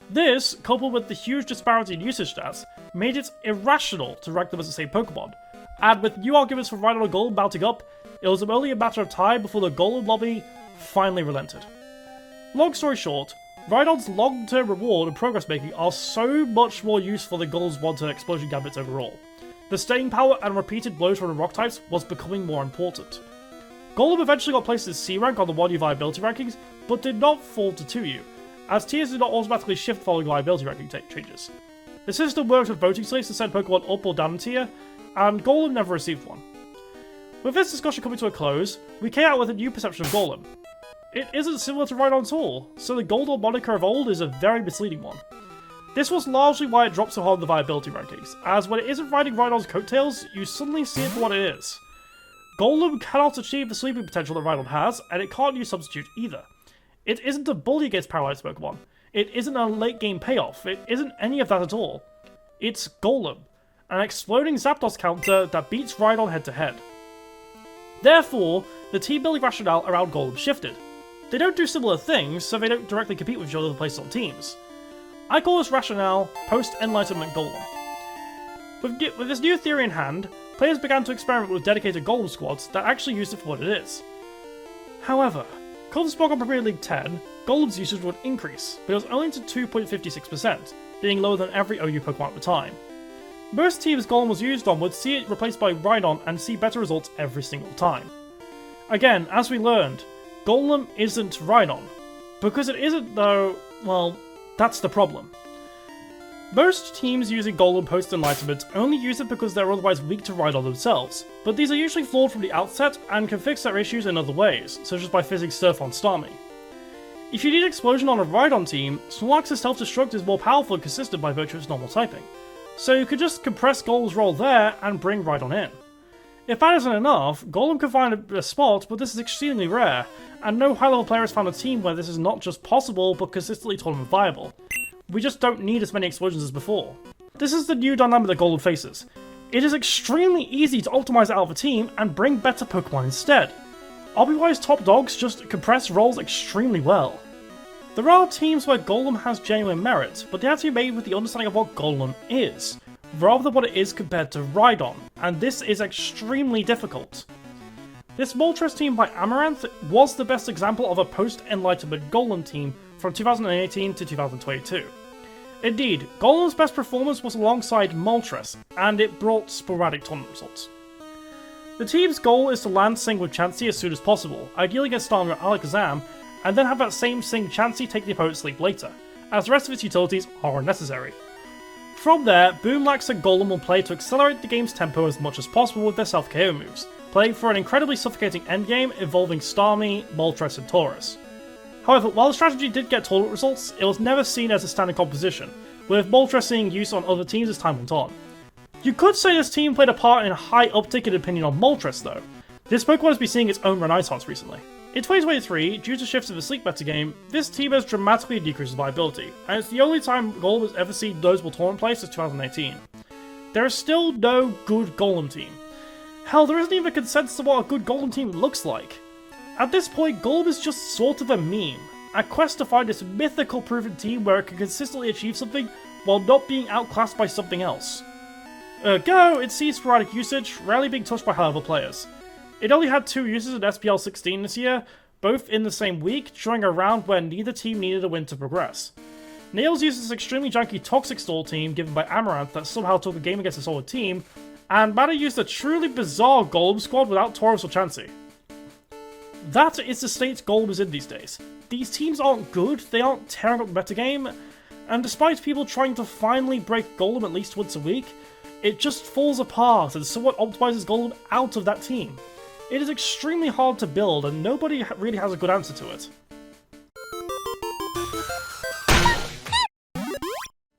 This, coupled with the huge disparity in usage stats, made it irrational to rank them as the same Pokemon, and with new arguments for Rhydon and Golem mounting up, it was only a matter of time before the Golem lobby finally relented. Long story short, Rhydon's long-term reward and progress making are so much more useful than Golem's one-turn explosion gambits overall. The staying power and repeated blows from the rock types was becoming more important. Golem eventually got placed as C rank on the 1U viability rankings, but did not fall to 2U, as tiers did not automatically shift following viability ranking changes. The system worked with voting slates to send Pokemon up or down in tier, and Golem never received one. With this discussion coming to a close, we came out with a new perception of Golem. It isn't similar to Rhydon at all, so the Goldon moniker of old is a very misleading one. This was largely why it dropped so hard in the viability rankings, as when it isn't riding Rhydon's coattails, you suddenly see it for what it is. Golem cannot achieve the sleeping potential that Rhydon has, and it can't use Substitute either. It isn't a bully against paralyzed Pokemon. It isn't a late game payoff. It isn't any of that at all. It's Golem, an exploding Zapdos counter that beats Rhydon head to head. Therefore, the team building rationale around Golem shifted. They don't do similar things, so they don't directly compete with each other places on teams. I call this rationale post-Enlightenment Golem. With this new theory in hand, players began to experiment with dedicated Golem squads that actually used it for what it is. However, come Pokemon Premier League 10, Golem's usage would increase, but it was only to 2.56%, being lower than every OU Pokemon at the time. Most teams Golem was used on would see it replaced by Rhydon and see better results every single time. Again, as we learned, Golem isn't Rhydon. Because it isn't though, well, that's the problem. Most teams using Golem post-Enlightenment only use it because they're otherwise weak to Rhydon themselves, but these are usually flawed from the outset and can fix their issues in other ways, such as by fizzing Surf on Starmie. If you need Explosion on a Rhydon team, Snorlax's Self-Destruct is more powerful and consistent by virtue of its normal typing, so you could just compress Golem's role there and bring Rhydon in. If that isn't enough, Golem can find a spot, but this is extremely rare, and no high-level player has found a team where this is not just possible, but consistently tournament viable. We just don't need as many explosions as before. This is the new dynamic that Golem faces. It is extremely easy to optimize out of a team and bring better Pokemon instead. RBY's top dogs just compress roles extremely well. There are teams where Golem has genuine merit, but they have to be made with the understanding of what Golem is, rather than what it is compared to Rhydon, and this is extremely difficult. This Moltres team by Amaranth was the best example of a post-Enlightenment Golem team from 2018 to 2022. Indeed, Golem's best performance was alongside Moltres, and it brought sporadic tournament results. The team's goal is to land Sing with Chansey as soon as possible, ideally get started with Alakazam, and then have that same Sing Chansey take the opponent's sleep later, as the rest of its utilities are unnecessary. From there, Boomlax and Golem will play to accelerate the game's tempo as much as possible with their self-KO moves, playing for an incredibly suffocating endgame involving Starmie, Moltres, and Taurus. However, while the strategy did get tournament results, it was never seen as a standard composition, with Moltres seeing use on other teams as time went on. You could say this team played a part in a high uptick in opinion on Moltres though. This Pokemon has been seeing its own renaissance recently. In 2023, due to shifts in the Sleep metagame, this team has dramatically decreased its viability, and it's the only time Golem has ever seen notable tournament play since 2018. There is still no good Golem team. Hell, there isn't even a consensus of what a good Golem team looks like. At this point, Golem is just sort of a meme, a quest to find this mythical proven team where it can consistently achieve something while not being outclassed by something else. Ergo, it sees sporadic usage, rarely being touched by high-level players. It only had 2 uses in SPL 16 this year, both in the same week, during a round where neither team needed a win to progress. Nails used this extremely janky Toxic Stall team given by Amaranth that somehow took the game against a solid team, and Mana used a truly bizarre Golem squad without Taurus or Chansey. That is the state Golem is in these days. These teams aren't good, they aren't tearing up the metagame, and despite people trying to finally break Golem at least once a week, it just falls apart and somewhat optimizes Golem out of that team. It is extremely hard to build, and nobody really has a good answer to it.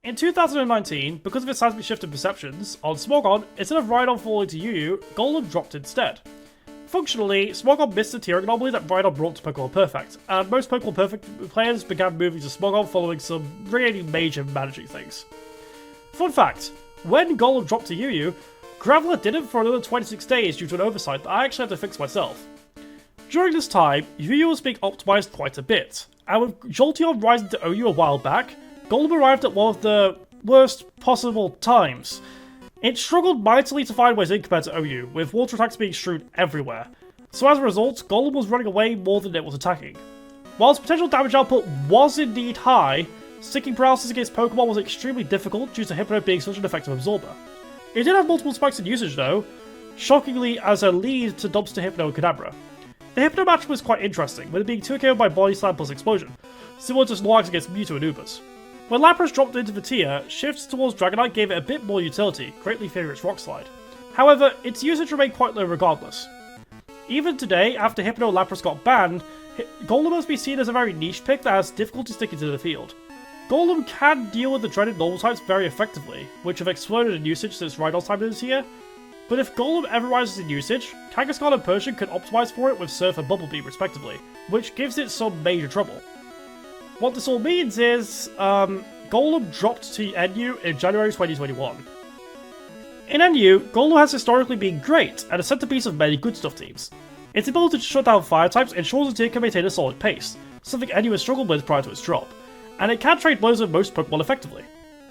In 2019, because of its seismic shift in perceptions, on Smogon, instead of Rhydon falling to UU, Golem dropped instead. Functionally, Smogon missed the tier anomaly that Rhydon brought to Pokemon Perfect, and most Pokemon Perfect players began moving to Smogon following some really major managing things. Fun fact, when Golem dropped to UU, Graveler didn't for another 26 days due to an oversight that I actually had to fix myself. During this time, UU was being optimized quite a bit, and with Jolteon rising to OU a while back, Golem arrived at one of the worst possible times. It struggled mightily to find ways in compared to OU, with water attacks being strewn everywhere, so as a result, Golem was running away more than it was attacking. Whilst potential damage output was indeed high, sticking paralysis against Pokemon was extremely difficult due to Hypno being such an effective absorber. It did have multiple spikes in usage though, shockingly as a lead to Dumpster Hypno and Kadabra. The Hypno match was quite interesting, with it being 2KO by Body Slam plus Explosion, similar to Snorlax against Mewtwo and Ubers. When Lapras dropped into the tier, shifts towards Dragonite gave it a bit more utility, greatly favouring its Rock Slide. However, its usage remained quite low regardless. Even today, after Hypno and Lapras got banned, Golem must be seen as a very niche pick that has difficulty sticking to the field. Golem can deal with the dreaded normal types very effectively, which have exploded in usage since Rhydon's time in this year, but if Golem ever rises in usage, Kangaskhan and Persian can optimize for it with Surf and Bubble Beam respectively, which gives it some major trouble. What this all means is, Golem dropped to NU in January 2021. In NU, Golem has historically been great, and a centerpiece of many good stuff teams. Its ability to shut down fire types ensures the tier can maintain a solid pace, something NU has struggled with prior to its drop, and it can trade blows with most Pokemon effectively.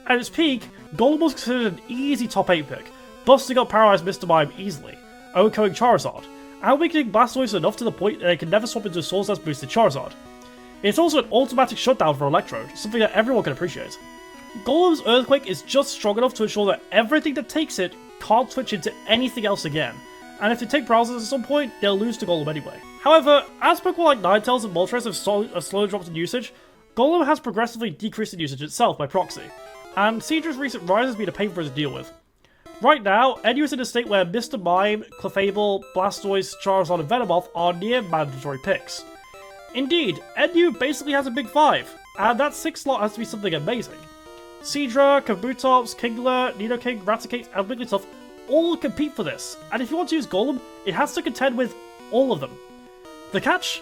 At its peak, Golem was considered an easy top 8 pick, busting up Paralyzed Mr. Mime easily, overcoming Charizard, and weakening Blastoise enough to the point that it can never swap into a Swords Dance boosted Charizard. It's also an automatic shutdown for Electrode, something that everyone can appreciate. Golem's Earthquake is just strong enough to ensure that everything that takes it can't switch into anything else again, and if they take Paralysis at some point, they'll lose to Golem anyway. However, as Pokemon like Ninetales and Moltres have slowly dropped in usage, Golem has progressively decreased in usage itself by proxy, and Seedra's recent rise has been a pain for us to deal with. Right now, NU is in a state where Mr. Mime, Clefable, Blastoise, Charizard and Venomoth are near mandatory picks. Indeed, NU basically has a big 5, and that 6th slot has to be something amazing. Seadra, Kabutops, Kingler, Nidoking, Raticate and Wigglytuff all compete for this, and if you want to use Golem, it has to contend with all of them. The catch?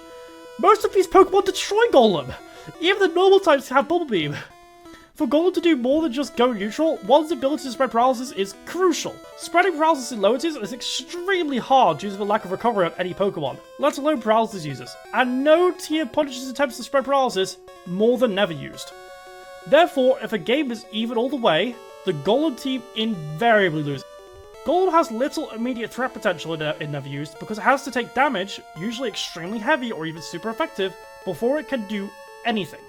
Most of these Pokemon destroy Golem! Even the normal types have Bubble Beam. For Golem to do more than just go neutral, one's ability to spread paralysis is crucial. Spreading paralysis in lower tiers is extremely hard due to the lack of recovery on any Pokemon, let alone paralysis users, and no tier punishes attempts to spread paralysis more than never used. Therefore, if a game is even all the way, the Golem team invariably loses. Golem has little immediate threat potential in never used because it has to take damage, usually extremely heavy or even super effective, before it can do anything.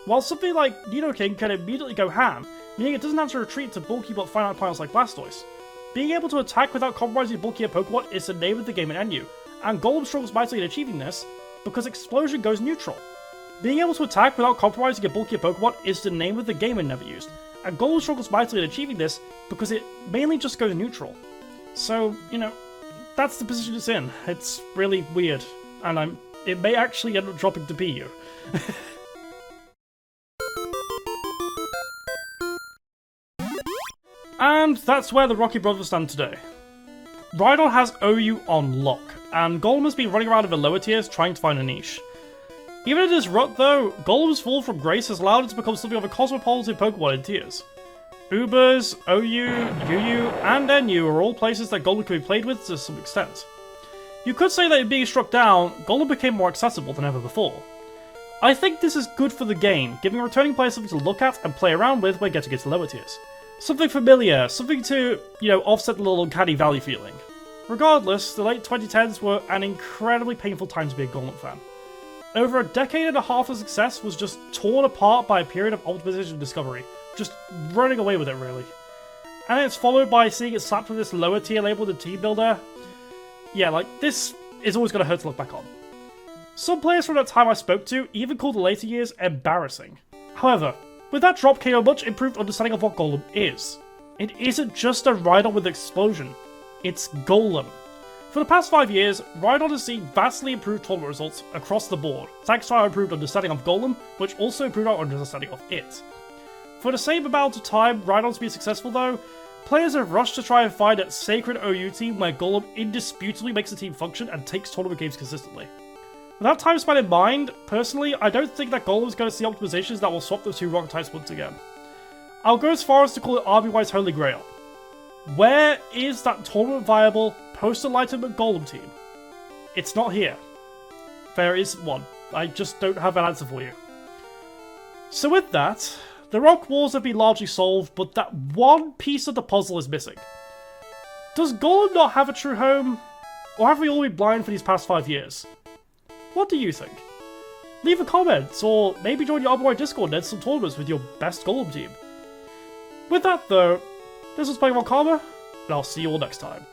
While something like Nidoking can immediately go ham, meaning it doesn't have to retreat to bulky but finite piles like Blastoise. Being able to attack without compromising bulkier Pokemon is the name of the game in NU, and Golem struggles mightily in achieving this because Explosion goes neutral. Being able to attack without compromising a bulkier Pokemon is the name of the game in Never Used, and Golem struggles mightily in achieving this because it mainly just goes neutral. So, that's the position it's in. It's really weird, and it may actually end up dropping to PU. And that's where the Rocky Brothers stand today. Rhydon has OU on lock, and Golem has been running around in the lower tiers trying to find a niche. Even in this rut though, Golem's fall from grace has allowed it to become something of a cosmopolitan Pokemon in tiers. Ubers, OU, UU, and NU are all places that Golem can be played with to some extent. You could say that in being struck down, Golem became more accessible than ever before. I think this is good for the game, giving returning players something to look at and play around with when getting into lower tiers. Something familiar, something to, offset the little uncanny valley feeling. Regardless, the late 2010s were an incredibly painful time to be a Golem fan. Over a decade and a half of success was just torn apart by a period of optimization discovery, just running away with it really. And it's followed by seeing it slapped with this lower tier label, the team builder. Yeah, this is always going to hurt to look back on. Some players from that time I spoke to even called the later years embarrassing. However, with that drop came a much improved understanding of what Golem is. It isn't just a Rhydon with Explosion, it's Golem. For the past 5 years, Rhydon has seen vastly improved tournament results across the board, thanks to our improved understanding of Golem, which also improved our understanding of it. For the same amount of time Rhydon's been successful though, players have rushed to try and find that sacred OU team where Golem indisputably makes the team function and takes tournament games consistently. With that time span in mind, personally, I don't think that Golem is going to see optimizations that will swap the two rock types once again. I'll go as far as to call it RBY's Holy Grail. Where is that tournament viable, post-enlightenment Golem team? It's not here. There is one. I just don't have an answer for you. So with that, the rock wars have been largely solved, but that one piece of the puzzle is missing. Does Golem not have a true home? Or have we all been blind for these past 5 years? What do you think? Leave a comment, or maybe join your RBY Discord and enter some tournaments with your best Golem team. With that though, this was Pokemon Karma, and I'll see you all next time.